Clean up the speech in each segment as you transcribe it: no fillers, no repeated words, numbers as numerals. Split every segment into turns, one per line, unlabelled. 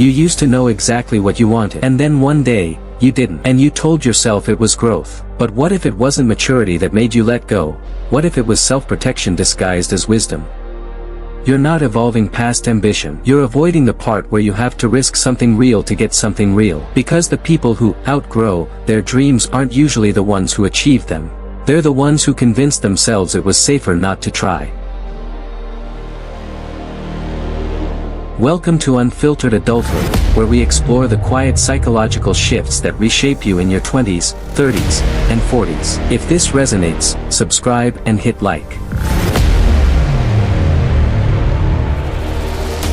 You used to know exactly what you wanted. And then one day, you didn't. And you told yourself it was growth. But what if it wasn't maturity that made you let go? What if it was self-protection disguised as wisdom? You're not evolving past ambition. You're avoiding the part where you have to risk something real to get something real. Because the people who outgrow their dreams aren't usually the ones who achieve them. They're the ones who convinced themselves it was safer not to try. Welcome to Unfiltered Adulthood, where we explore the quiet psychological shifts that reshape you in your 20s, 30s, and 40s. If this resonates, subscribe and hit like.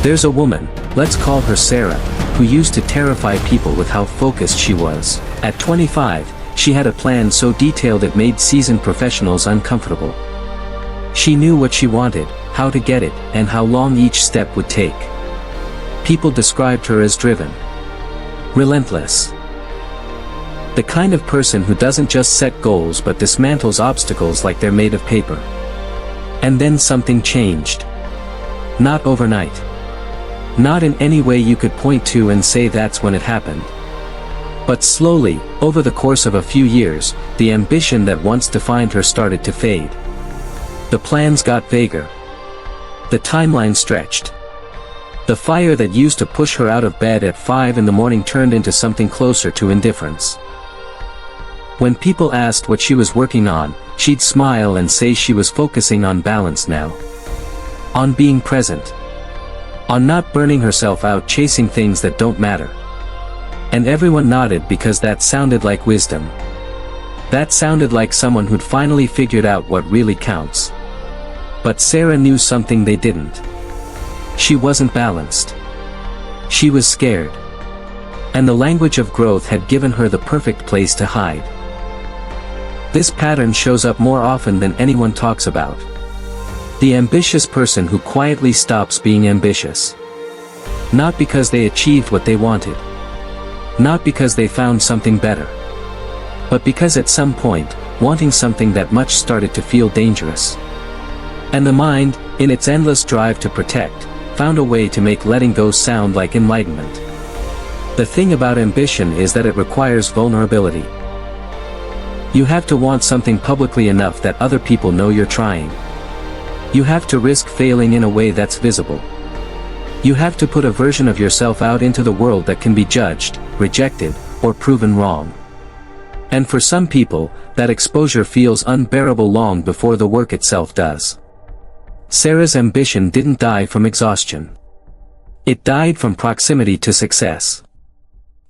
There's a woman, let's call her Sarah, who used to terrify people with how focused she was. At 25, she had a plan so detailed it made seasoned professionals uncomfortable. She knew what she wanted, how to get it, and how long each step would take. People described her as driven, relentless. The kind of person who doesn't just set goals but dismantles obstacles like they're made of paper. And then something changed. Not overnight. Not in any way you could point to and say that's when it happened. But slowly, over the course of a few years, the ambition that once defined her started to fade. The plans got vaguer. The timeline stretched. The fire that used to push her out of bed at 5 in the morning turned into something closer to indifference. When people asked what she was working on, she'd smile and say she was focusing on balance now. On being present. On not burning herself out chasing things that don't matter. And everyone nodded because that sounded like wisdom. That sounded like someone who'd finally figured out what really counts. But Sarah knew something they didn't. She wasn't balanced. She was scared. And the language of growth had given her the perfect place to hide. This pattern shows up more often than anyone talks about. The ambitious person who quietly stops being ambitious. Not because they achieved what they wanted. Not because they found something better. But because at some point, wanting something that much started to feel dangerous. And the mind, in its endless drive to protect, found a way to make letting go sound like enlightenment. The thing about ambition is that it requires vulnerability. You have to want something publicly enough that other people know you're trying. You have to risk failing in a way that's visible. You have to put a version of yourself out into the world that can be judged, rejected, or proven wrong. And for some people, that exposure feels unbearable long before the work itself does. Sarah's ambition didn't die from exhaustion. It died from proximity to success.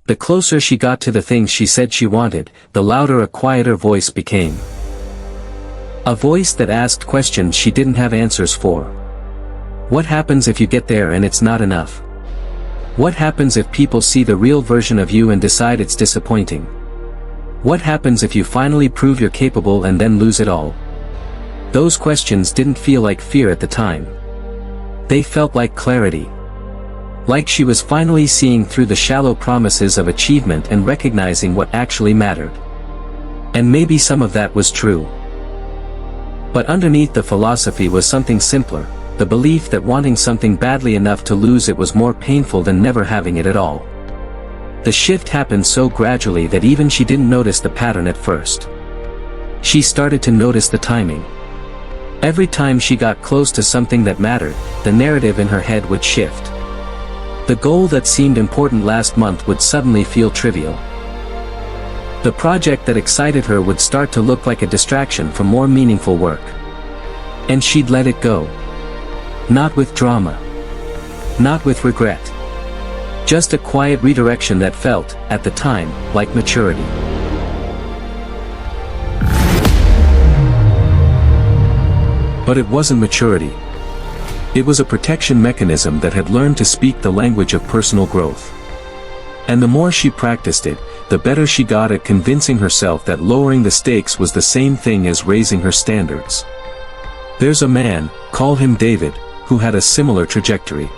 The closer she got to the things she said she wanted, the louder a quieter voice became. A voice that asked questions she didn't have answers for. What happens if you get there and it's not enough? What happens if people see the real version of you and decide it's disappointing? What happens if you finally prove you're capable and then lose it all? Those questions didn't feel like fear at the time. They felt like clarity. Like she was finally seeing through the shallow promises of achievement and recognizing what actually mattered. And maybe some of that was true. But underneath the philosophy was something simpler, the belief that wanting something badly enough to lose it was more painful than never having it at all. The shift happened so gradually that even she didn't notice the pattern at first. She started to notice the timing. Every time she got close to something that mattered, the narrative in her head would shift. The goal that seemed important last month would suddenly feel trivial. The project that excited her would start to look like a distraction from more meaningful work. And she'd let it go. Not with drama. Not with regret. Just a quiet redirection that felt, at the time, like maturity. But it wasn't maturity. It was a protection mechanism that had learned to speak the language of personal growth. And the more she practiced it, the better she got at convincing herself that lowering the stakes was the same thing as raising her standards. There's a man, call him David, who had a similar trajectory.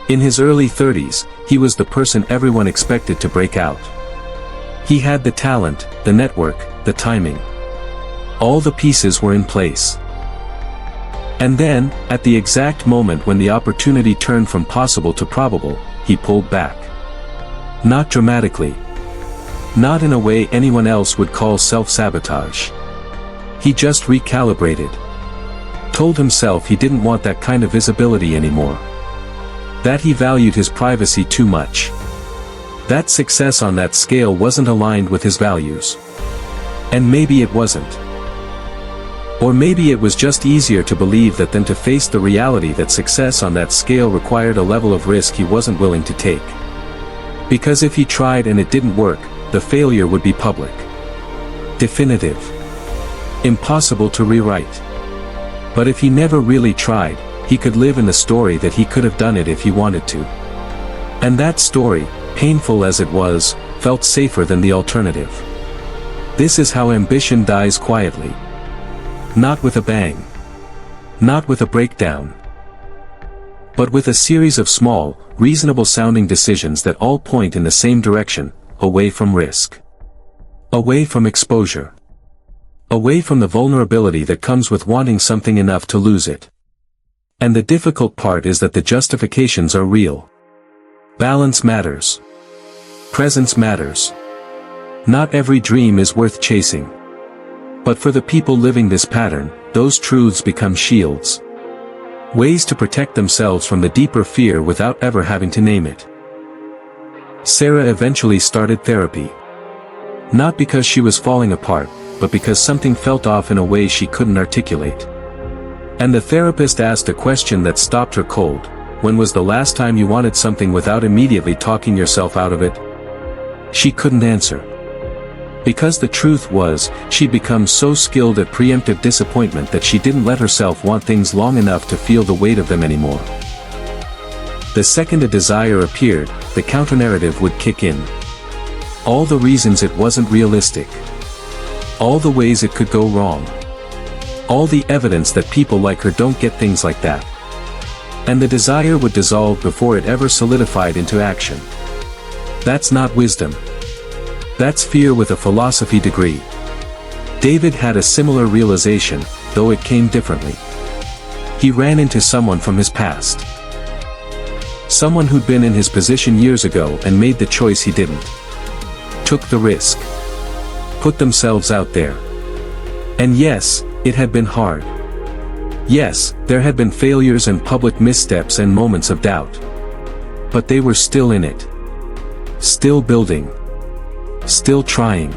In his early 30s, he was the person everyone expected to break out. He had the talent, the network, the timing. All the pieces were in place. And then, at the exact moment when the opportunity turned from possible to probable, he pulled back. Not dramatically. Not in a way anyone else would call self-sabotage. He just recalibrated. Told himself he didn't want that kind of visibility anymore. That he valued his privacy too much. That success on that scale wasn't aligned with his values. And maybe it wasn't. Or maybe it was just easier to believe that than to face the reality that success on that scale required a level of risk he wasn't willing to take. Because if he tried and it didn't work, the failure would be public. Definitive. Impossible to rewrite. But if he never really tried, he could live in the story that he could have done it if he wanted to. And that story, painful as it was, felt safer than the alternative. This is how ambition dies quietly. Not with a bang. Not with a breakdown. But with a series of small, reasonable-sounding decisions that all point in the same direction, away from risk. Away from exposure. Away from the vulnerability that comes with wanting something enough to lose it. And the difficult part is that the justifications are real. Balance matters. Presence matters. Not every dream is worth chasing. But for the people living this pattern, those truths become shields. Ways to protect themselves from the deeper fear without ever having to name it. Sarah eventually started therapy. Not because she was falling apart, but because something felt off in a way she couldn't articulate. And the therapist asked a question that stopped her cold. When was the last time you wanted something without immediately talking yourself out of it? She couldn't answer. Because the truth was, she'd become so skilled at preemptive disappointment that she didn't let herself want things long enough to feel the weight of them anymore. The second a desire appeared, the counternarrative would kick in. All the reasons it wasn't realistic. All the ways it could go wrong. All the evidence that people like her don't get things like that. And the desire would dissolve before it ever solidified into action. That's not wisdom. That's fear with a philosophy degree. David had a similar realization, though it came differently. He ran into someone from his past. Someone who'd been in his position years ago and made the choice he didn't. Took the risk. Put themselves out there. And yes, it had been hard. Yes, there had been failures and public missteps and moments of doubt. But they were still in it. Still building. Still trying.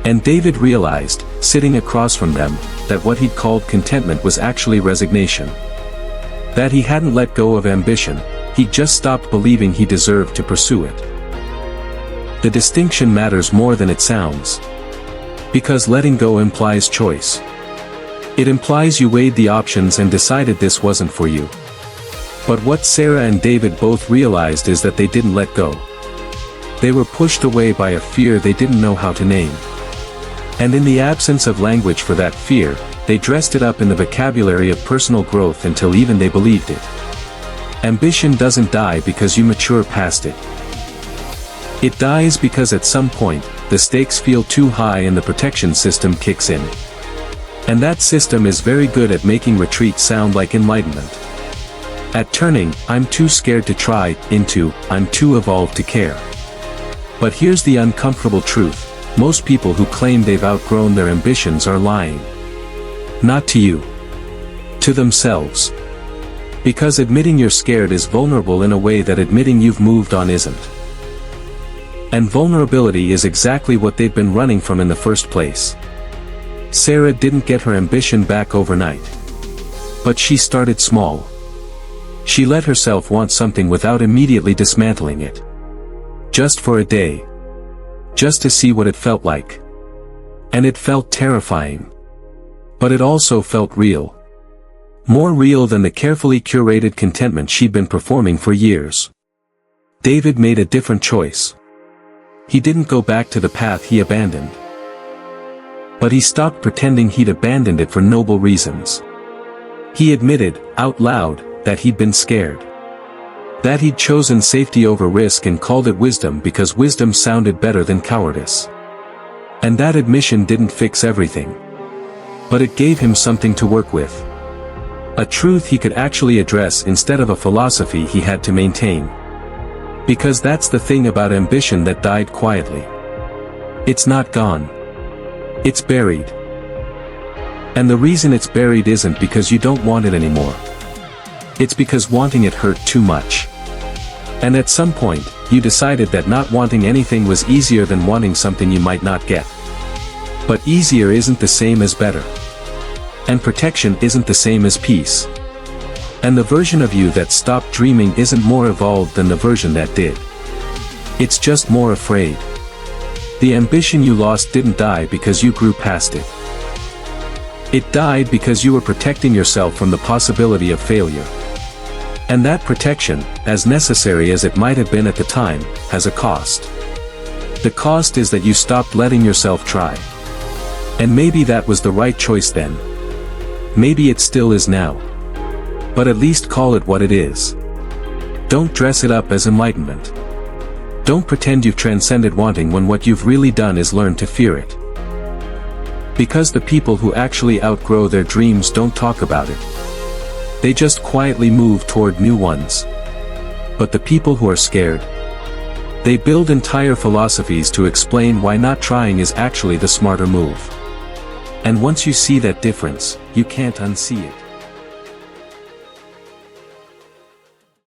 And David realized, sitting across from them, that what he'd called contentment was actually resignation. That he hadn't let go of ambition, he'd just stopped believing he deserved to pursue it. The distinction matters more than it sounds. Because letting go implies choice. It implies you weighed the options and decided this wasn't for you. But what Sarah and David both realized is that they didn't let go. They were pushed away by a fear they didn't know how to name. And in the absence of language for that fear, they dressed it up in the vocabulary of personal growth until even they believed it. Ambition doesn't die because you mature past it. It dies because at some point, the stakes feel too high and the protection system kicks in. And that system is very good at making retreat sound like enlightenment. At turning, I'm too scared to try, into, I'm too evolved to care. But here's the uncomfortable truth, most people who claim they've outgrown their ambitions are lying. Not to you. To themselves. Because admitting you're scared is vulnerable in a way that admitting you've moved on isn't. And vulnerability is exactly what they've been running from in the first place. Sarah didn't get her ambition back overnight. But she started small. She let herself want something without immediately dismantling it. Just for a day. Just to see what it felt like. And it felt terrifying. But it also felt real. More real than the carefully curated contentment she'd been performing for years. David made a different choice. He didn't go back to the path he abandoned. But he stopped pretending he'd abandoned it for noble reasons. He admitted, out loud, that he'd been scared. That he'd chosen safety over risk and called it wisdom because wisdom sounded better than cowardice. And that admission didn't fix everything. But it gave him something to work with. A truth he could actually address instead of a philosophy he had to maintain. Because that's the thing about ambition that died quietly. It's not gone. It's buried. And the reason it's buried isn't because you don't want it anymore. It's because wanting it hurt too much. And at some point, you decided that not wanting anything was easier than wanting something you might not get. But easier isn't the same as better. And protection isn't the same as peace. And the version of you that stopped dreaming isn't more evolved than the version that did. It's just more afraid. The ambition you lost didn't die because you grew past it. It died because you were protecting yourself from the possibility of failure. And that protection, as necessary as it might have been at the time, has a cost. The cost is that you stopped letting yourself try. And maybe that was the right choice then. Maybe it still is now. But at least call it what it is. Don't dress it up as enlightenment. Don't pretend you've transcended wanting when what you've really done is learn to fear it. Because the people who actually outgrow their dreams don't talk about it. They just quietly move toward new ones. But the people who are scared, they build entire philosophies to explain why not trying is actually the smarter move. And once you see that difference, you can't unsee it.